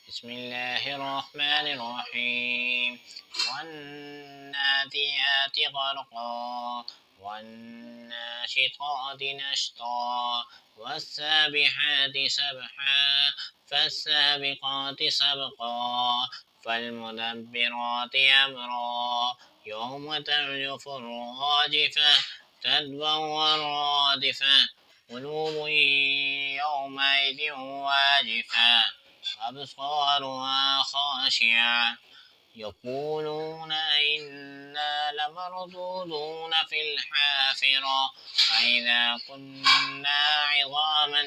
بسم الله الرحمن الرحيم والناديات غرقا والناشطات نشطا والسابحات سبحا فالسابقات سبقا فالمدبرات أمرا يوم ترجف الراجفة تتبع الرادفة قلوب يومئذ واجفة أبصارها خاشعة يقولون إنا لمردودون في الحافرة أإذا كنا عظاما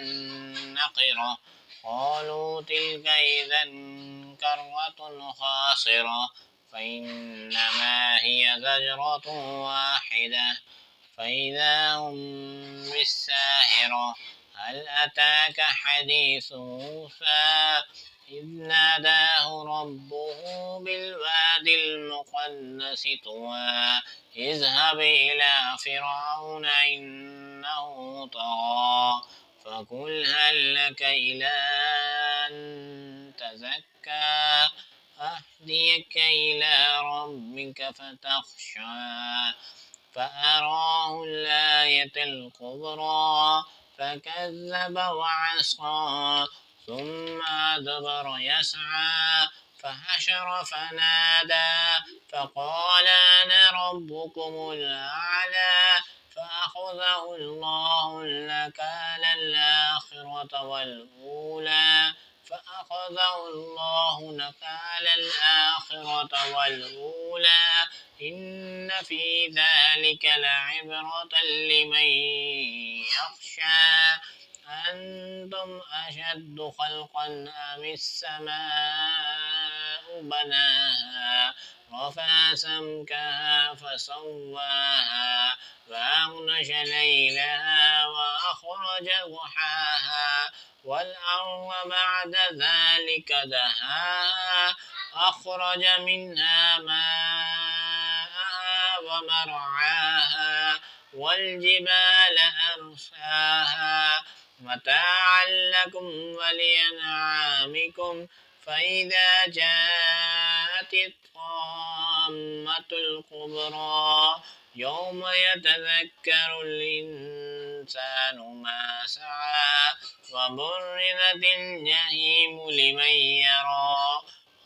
نخرة قالوا تلك إذا كرة خاسرة فإنما هي زجرة واحدة فإذا هم بالساهرة هل أتاك حديث موسى إذ ناداه ربه بالوادي المقدس طوى اذهب إلى فرعون إنه طغى فقل هل لك إلى أن تزكى أهديك إلى ربك فتخشى فأراه الآية الكبرى فكذب وعصى ثم أدبر يسعى فحشر فنادى فقال أنا ربكم الأعلى فأخذه الله نكال الآخرة والأولى إن في ذلك لعبرة لمن يخشى أنتم أشد خلقا أم السماء بناها رفع سمكها فسواها وأغطش ليلها وأخرج ضحاها والأرض بعد ذلك دهاها أخرج منها ماءها ومرعاها والجبال أرساها متاعا لكم ولأنعامكم فإذا جاءت الطامة الكبرى يوم يتذكر الإنسان ما سعى وبرزت الجحيم لمن يرى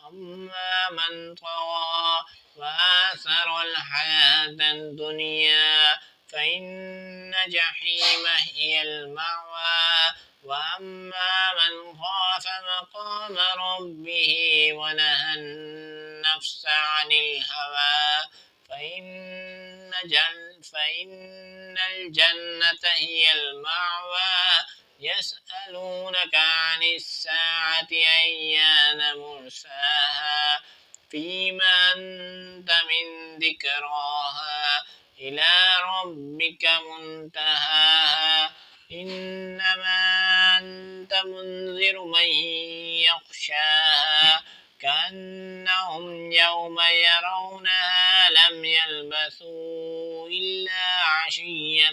أما من طغى وآثر الحياة الدنيا فإن الجحيم هي المأوى وأما من خاف مقام ربه ونهى النفس عن الهوى فإن الجنة هي المأوى يسألونك عن الساعة أيان مرساها فيما أنت من ذكراها إلى ربك منتهاها إنما أنت منذر من يخشاها كأنهم يوم يرونها لم يلبثوا إلا عشية